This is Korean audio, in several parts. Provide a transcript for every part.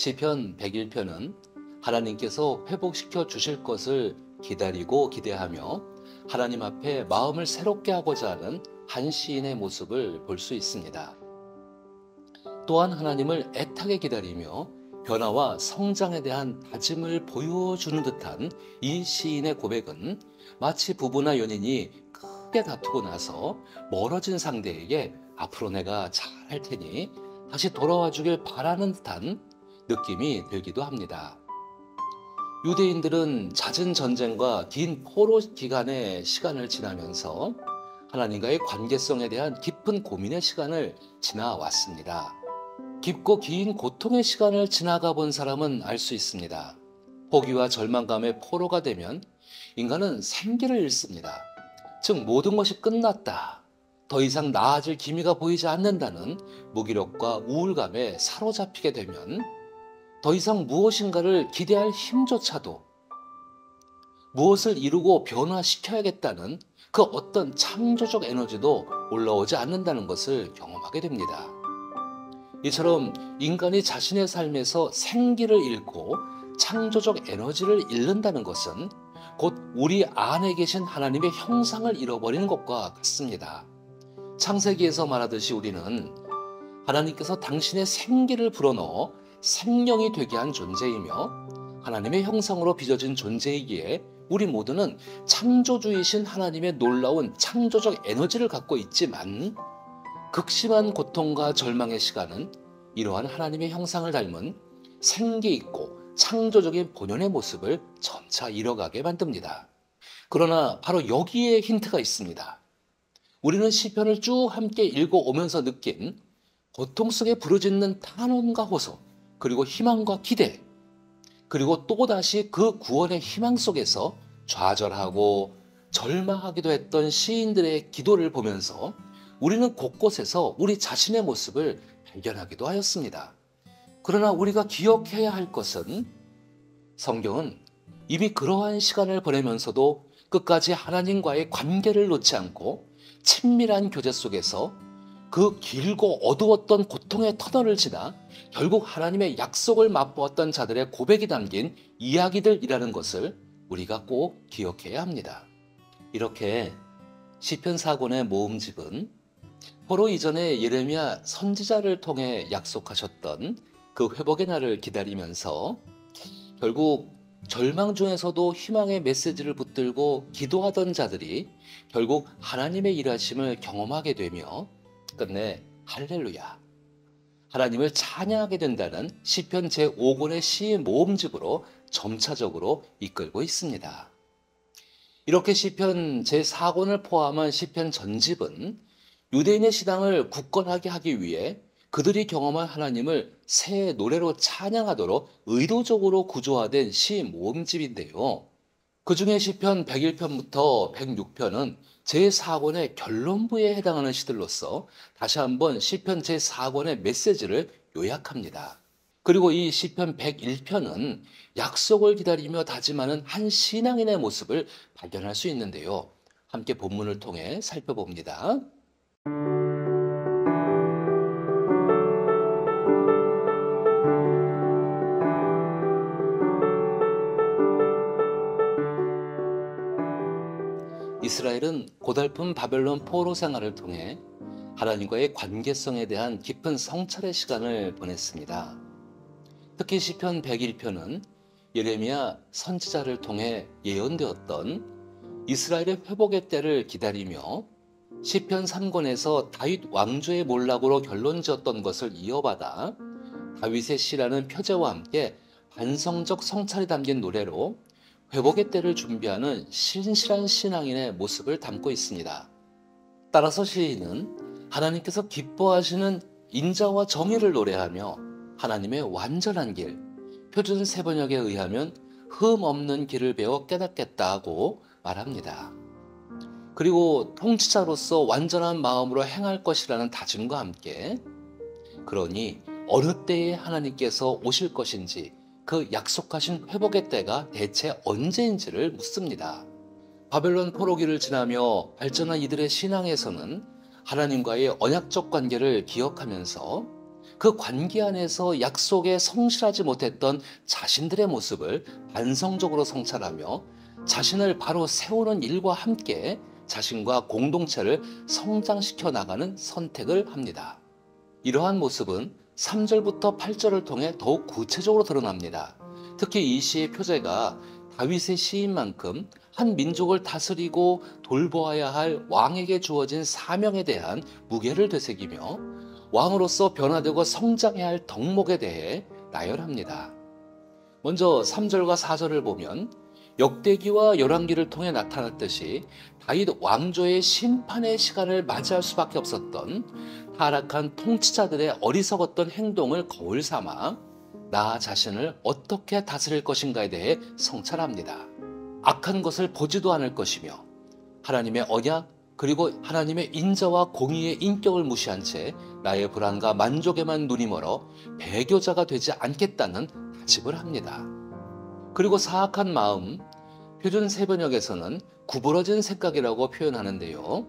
시편 101편은 하나님께서 회복시켜 주실 것을 기다리고 기대하며 하나님 앞에 마음을 새롭게 하고자 하는 한 시인의 모습을 볼 수 있습니다. 또한 하나님을 애타게 기다리며 변화와 성장에 대한 다짐을 보여주는 듯한 이 시인의 고백은 마치 부부나 연인이 크게 다투고 나서 멀어진 상대에게 앞으로 내가 잘할 테니 다시 돌아와 주길 바라는 듯한 느낌이 들기도 합니다. 유대인들은 잦은 전쟁과 긴 포로 기간의 시간을 지나면서 하나님과의 관계성에 대한 깊은 고민의 시간을 지나왔습니다. 깊고 긴 고통의 시간을 지나가 본 사람은 알 수 있습니다. 포기와 절망감의 포로가 되면 인간은 생기를 잃습니다. 즉 모든 것이 끝났다. 더 이상 나아질 기미가 보이지 않는다는 무기력과 우울감에 사로잡히게 되면 더 이상 무엇인가를 기대할 힘조차도 무엇을 이루고 변화시켜야겠다는 그 어떤 창조적 에너지도 올라오지 않는다는 것을 경험하게 됩니다. 이처럼 인간이 자신의 삶에서 생기를 잃고 창조적 에너지를 잃는다는 것은 곧 우리 안에 계신 하나님의 형상을 잃어버리는 것과 같습니다. 창세기에서 말하듯이 우리는 하나님께서 당신의 생기를 불어넣어 생명이 되게 한 존재이며 하나님의 형상으로 빚어진 존재이기에 우리 모두는 창조주이신 하나님의 놀라운 창조적 에너지를 갖고 있지만 극심한 고통과 절망의 시간은 이러한 하나님의 형상을 닮은 생기 있고 창조적인 본연의 모습을 점차 잃어가게 만듭니다. 그러나 바로 여기에 힌트가 있습니다. 우리는 시편을 쭉 함께 읽어오면서 느낀 고통 속에 부르짖는 탄원과 호소, 그리고 희망과 기대, 그리고 또다시 그 구원의 희망 속에서 좌절하고 절망하기도 했던 시인들의 기도를 보면서 우리는 곳곳에서 우리 자신의 모습을 발견하기도 하였습니다. 그러나 우리가 기억해야 할 것은 성경은 이미 그러한 시간을 보내면서도 끝까지 하나님과의 관계를 놓지 않고 친밀한 교제 속에서 그 길고 어두웠던 고통의 터널을 지나 결국 하나님의 약속을 맛보았던 자들의 고백이 담긴 이야기들이라는 것을 우리가 꼭 기억해야 합니다. 이렇게 시편 4권의 모음집은 포로 이전에 예레미야 선지자를 통해 약속하셨던 그 회복의 날을 기다리면서 결국 절망 중에서도 희망의 메시지를 붙들고 기도하던 자들이 결국 하나님의 일하심을 경험하게 되며 끝내 할렐루야, 하나님을 찬양하게 된다는 시편 제5권의 시의 모음집으로 점차적으로 이끌고 있습니다. 이렇게 시편 제4권을 포함한 시편 전집은 유대인의 신앙을 굳건하게 하기 위해 그들이 경험한 하나님을 새 노래로 찬양하도록 의도적으로 구조화된 시 모음집인데요. 그 중에 시편 101편부터 106편은 제4권의 결론부에 해당하는 시들로서 다시 한번 시편 제4권의 메시지를 요약합니다. 그리고 이 시편 101편은 약속을 기다리며 다짐하는 한 신앙인의 모습을 발견할 수 있는데요. 함께 본문을 통해 살펴봅니다. 이스라엘은 고달픈 바벨론 포로 생활을 통해 하나님과의 관계성에 대한 깊은 성찰의 시간을 보냈습니다. 특히 시편 101편은 예레미야 선지자를 통해 예언되었던 이스라엘의 회복의 때를 기다리며 시편 3권에서 다윗 왕조의 몰락으로 결론지었던 것을 이어받아 다윗의 시라는 표제와 함께 반성적 성찰이 담긴 노래로 회복의 때를 준비하는 신실한 신앙인의 모습을 담고 있습니다. 따라서 시인은 하나님께서 기뻐하시는 인자와 정의를 노래하며 하나님의 완전한 길, 표준 세번역에 의하면 흠 없는 길을 배워 깨닫겠다 하고 말합니다. 그리고 통치자로서 완전한 마음으로 행할 것이라는 다짐과 함께 그러니 어느 때에 하나님께서 오실 것인지 그 약속하신 회복의 때가 대체 언제인지를 묻습니다. 바벨론 포로기를 지나며 발전한 이들의 신앙에서는 하나님과의 언약적 관계를 기억하면서 그 관계 안에서 약속에 성실하지 못했던 자신들의 모습을 반성적으로 성찰하며 자신을 바로 세우는 일과 함께 자신과 공동체를 성장시켜 나가는 선택을 합니다. 이러한 모습은 3절부터 8절을 통해 더욱 구체적으로 드러납니다. 특히 이 시의 표제가 다윗의 시인 만큼 한 민족을 다스리고 돌보아야 할 왕에게 주어진 사명에 대한 무게를 되새기며 왕으로서 변화되고 성장해야 할 덕목에 대해 나열합니다. 먼저 3절과 4절을 보면 역대기와 열왕기를 통해 나타났듯이 다윗 왕조의 심판의 시간을 맞이할 수밖에 없었던 타락한 통치자들의 어리석었던 행동을 거울 삼아 나 자신을 어떻게 다스릴 것인가에 대해 성찰합니다. 악한 것을 보지도 않을 것이며 하나님의 언약 그리고 하나님의 인자와 공의의 인격을 무시한 채 나의 불안과 만족에만 눈이 멀어 배교자가 되지 않겠다는 다짐을 합니다. 그리고 사악한 마음, 표준 세번역에서는 구부러진 생각이라고 표현하는데요.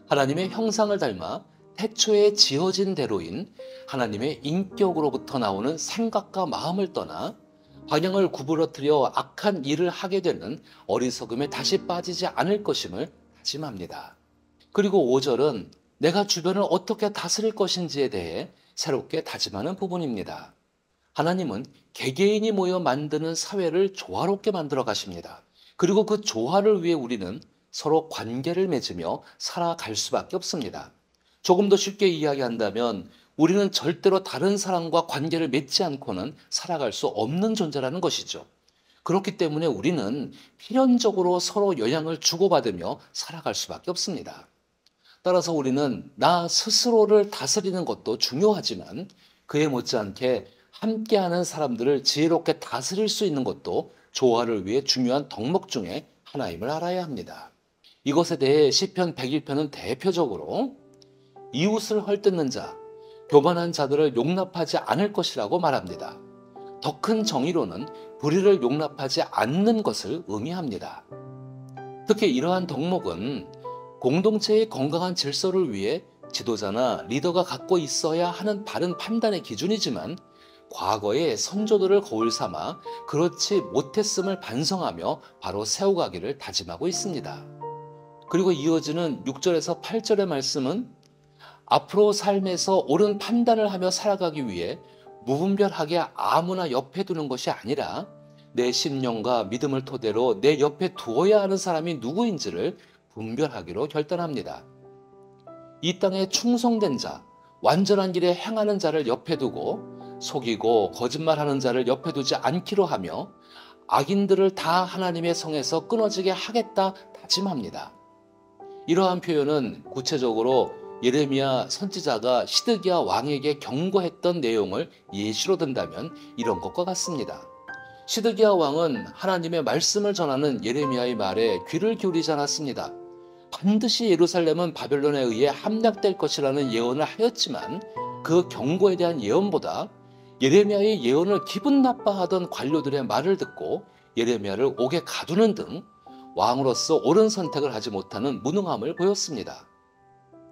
하나님의 형상을 닮아 태초에 지어진 대로인 하나님의 인격으로부터 나오는 생각과 마음을 떠나 방향을 구부러뜨려 악한 일을 하게 되는 어리석음에 다시 빠지지 않을 것임을 다짐합니다. 그리고 5절은 내가 주변을 어떻게 다스릴 것인지에 대해 새롭게 다짐하는 부분입니다. 하나님은 개개인이 모여 만드는 사회를 조화롭게 만들어 가십니다. 그리고 그 조화를 위해 우리는 서로 관계를 맺으며 살아갈 수밖에 없습니다. 조금 더 쉽게 이야기한다면 우리는 절대로 다른 사람과 관계를 맺지 않고는 살아갈 수 없는 존재라는 것이죠. 그렇기 때문에 우리는 필연적으로 서로 영향을 주고받으며 살아갈 수밖에 없습니다. 따라서 우리는 나 스스로를 다스리는 것도 중요하지만 그에 못지않게 함께하는 사람들을 지혜롭게 다스릴 수 있는 것도 조화를 위해 중요한 덕목 중에 하나임을 알아야 합니다. 이것에 대해 시편 101편은 대표적으로 이웃을 헐뜯는 자, 교만한 자들을 용납하지 않을 것이라고 말합니다. 더 큰 정의로는 불의를 용납하지 않는 것을 의미합니다. 특히 이러한 덕목은 공동체의 건강한 질서를 위해 지도자나 리더가 갖고 있어야 하는 바른 판단의 기준이지만 과거의 선조들을 거울 삼아 그렇지 못했음을 반성하며 바로 세워가기를 다짐하고 있습니다. 그리고 이어지는 6절에서 8절의 말씀은 앞으로 삶에서 옳은 판단을 하며 살아가기 위해 무분별하게 아무나 옆에 두는 것이 아니라 내 신령과 믿음을 토대로 내 옆에 두어야 하는 사람이 누구인지를 분별하기로 결단합니다. 이 땅에 충성된 자, 완전한 길에 행하는 자를 옆에 두고 속이고 거짓말하는 자를 옆에 두지 않기로 하며 악인들을 다 하나님의 성에서 끊어지게 하겠다 다짐합니다. 이러한 표현은 구체적으로 예레미야 선지자가 시드기야 왕에게 경고했던 내용을 예시로 든다면 이런 것과 같습니다. 시드기야 왕은 하나님의 말씀을 전하는 예레미야의 말에 귀를 기울이지 않았습니다. 반드시 예루살렘은 바벨론에 의해 함락될 것이라는 예언을 하였지만 그 경고에 대한 예언보다 예레미야의 예언을 기분 나빠하던 관료들의 말을 듣고 예레미야를 옥에 가두는 등 왕으로서 옳은 선택을 하지 못하는 무능함을 보였습니다.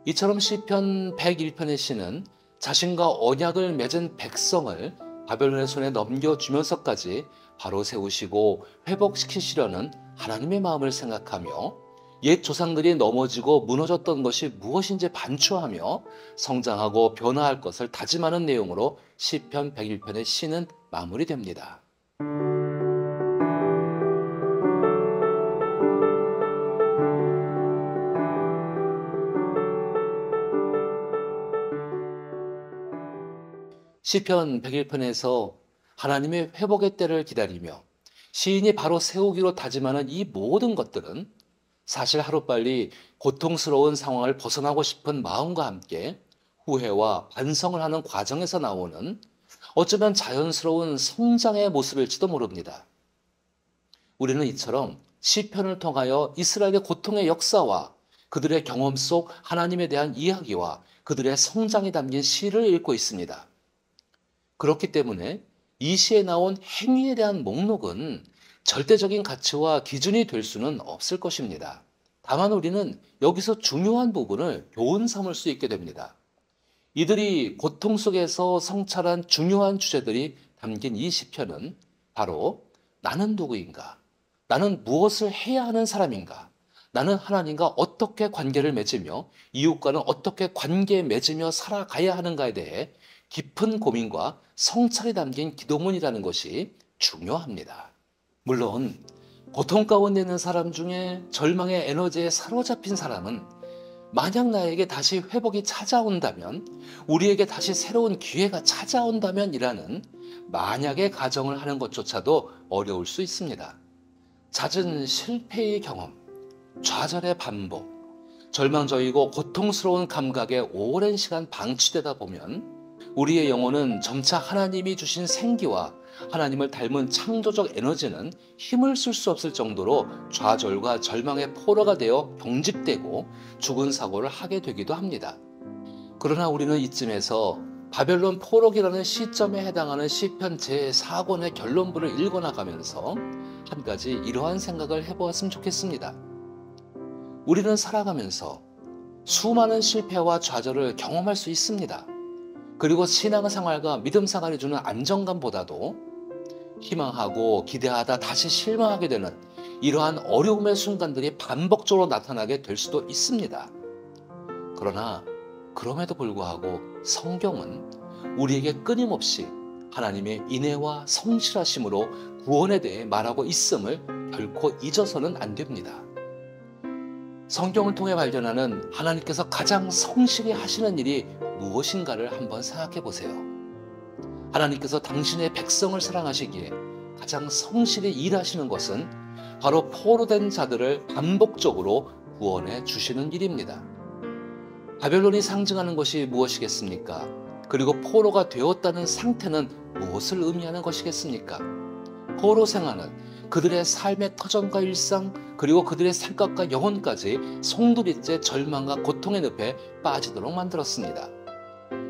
이처럼 시편 101편의 시는 자신과 언약을 맺은 백성을 바벨론의 손에 넘겨주면서까지 바로 세우시고 회복시키시려는 하나님의 마음을 생각하며 옛 조상들이 넘어지고 무너졌던 것이 무엇인지 반추하며 성장하고 변화할 것을 다짐하는 내용으로 시편 101편의 시는 마무리됩니다. 시편 101편에서 하나님의 회복의 때를 기다리며 시인이 바로 세우기로 다짐하는 이 모든 것들은 사실 하루빨리 고통스러운 상황을 벗어나고 싶은 마음과 함께 후회와 반성을 하는 과정에서 나오는 어쩌면 자연스러운 성장의 모습일지도 모릅니다. 우리는 이처럼 시편을 통하여 이스라엘의 고통의 역사와 그들의 경험 속 하나님에 대한 이야기와 그들의 성장이 담긴 시를 읽고 있습니다. 그렇기 때문에 이 시에 나온 행위에 대한 목록은 절대적인 가치와 기준이 될 수는 없을 것입니다. 다만 우리는 여기서 중요한 부분을 교훈 삼을 수 있게 됩니다. 이들이 고통 속에서 성찰한 중요한 주제들이 담긴 이 시편은 바로 나는 누구인가? 나는 무엇을 해야 하는 사람인가? 나는 하나님과 어떻게 관계를 맺으며 이웃과는 어떻게 관계 맺으며 살아가야 하는가에 대해 깊은 고민과 성찰이 담긴 기도문이라는 것이 중요합니다. 물론 고통 가운데 있는 사람 중에 절망의 에너지에 사로잡힌 사람은 만약 나에게 다시 회복이 찾아온다면, 우리에게 다시 새로운 기회가 찾아온다면이라는 만약의 가정을 하는 것조차도 어려울 수 있습니다. 잦은 실패의 경험, 좌절의 반복, 절망적이고 고통스러운 감각에 오랜 시간 방치되다 보면 우리의 영혼은 점차 하나님이 주신 생기와 하나님을 닮은 창조적 에너지는 힘을 쓸 수 없을 정도로 좌절과 절망의 포로가 되어 경직되고 죽은 사고를 하게 되기도 합니다. 그러나 우리는 이쯤에서 바벨론 포로기라는 시점에 해당하는 시편 제4권의 결론부를 읽어나가면서 한 가지 이러한 생각을 해보았으면 좋겠습니다. 우리는 살아가면서 수많은 실패와 좌절을 경험할 수 있습니다. 그리고 신앙생활과 믿음생활이 주는 안정감보다도 희망하고 기대하다 다시 실망하게 되는 이러한 어려움의 순간들이 반복적으로 나타나게 될 수도 있습니다. 그러나 그럼에도 불구하고 성경은 우리에게 끊임없이 하나님의 인애와 성실하심으로 구원에 대해 말하고 있음을 결코 잊어서는 안 됩니다. 성경을 통해 발견하는 하나님께서 가장 성실히 하시는 일이 무엇인가를 한번 생각해 보세요. 하나님께서 당신의 백성을 사랑하시기에 가장 성실히 일하시는 것은 바로 포로된 자들을 반복적으로 구원해 주시는 일입니다. 바벨론이 상징하는 것이 무엇이겠습니까? 그리고 포로가 되었다는 상태는 무엇을 의미하는 것이겠습니까? 포로 생활은 그들의 삶의 터전과 일상, 그리고 그들의 생각과 영혼까지 송두리째 절망과 고통의 늪에 빠지도록 만들었습니다.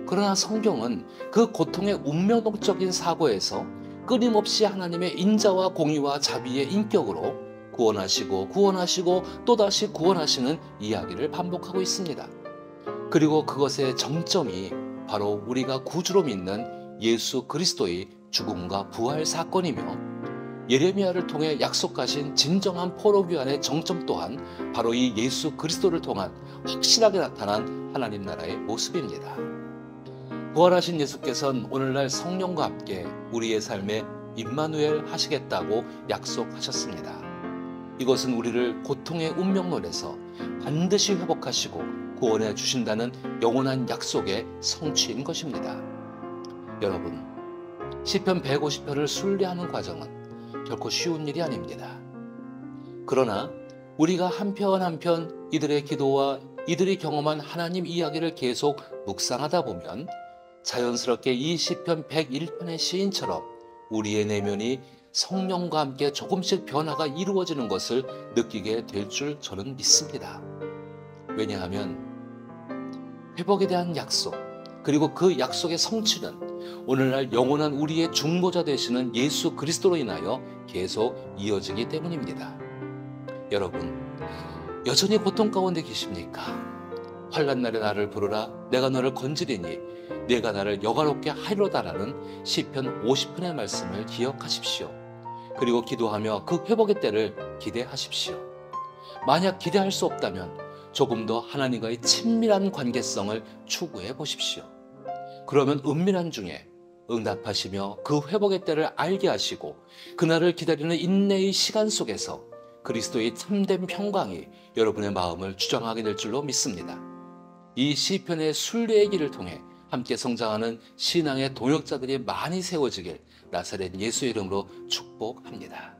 그러나 성경은 그 고통의 운명론적인 사고에서 끊임없이 하나님의 인자와 공의와 자비의 인격으로 구원하시고 또다시 구원하시는 이야기를 반복하고 있습니다. 그리고 그것의 정점이 바로 우리가 구주로 믿는 예수 그리스도의 죽음과 부활 사건이며, 예레미야를 통해 약속하신 진정한 포로 귀환의 정점 또한 바로 이 예수 그리스도를 통한 확실하게 나타난 하나님 나라의 모습입니다. 부활하신 예수께서는 오늘날 성령과 함께 우리의 삶에 임마누엘 하시겠다고 약속하셨습니다. 이것은 우리를 고통의 운명론에서 반드시 회복하시고 구원해 주신다는 영원한 약속의 성취인 것입니다. 여러분, 시편 150편을 순례하는 과정은 결코 쉬운 일이 아닙니다. 그러나 우리가 한편 한편 이들의 기도와 이들이 경험한 하나님 이야기를 계속 묵상하다 보면 자연스럽게 이 시편 101편의 시인처럼 우리의 내면이 성령과 함께 조금씩 변화가 이루어지는 것을 느끼게 될 줄 저는 믿습니다. 왜냐하면 회복에 대한 약속, 그리고 그 약속의 성취는 오늘날 영원한 우리의 중보자 되시는 예수 그리스도로 인하여 계속 이어지기 때문입니다. 여러분, 여전히 고통 가운데 계십니까? 환난 날에 나를 부르라, 내가 너를 건지리니 내가 나를 여가롭게 하리로다라는 시편 50편의 말씀을 기억하십시오. 그리고 기도하며 그 회복의 때를 기대하십시오. 만약 기대할 수 없다면 조금 더 하나님과의 친밀한 관계성을 추구해 보십시오. 그러면 은밀한 중에 응답하시며 그 회복의 때를 알게 하시고 그날을 기다리는 인내의 시간 속에서 그리스도의 참된 평강이 여러분의 마음을 주장하게 될 줄로 믿습니다. 이 시편의 순례의 길을 통해 함께 성장하는 신앙의 동역자들이 많이 세워지길 나사렛 예수의 이름으로 축복합니다.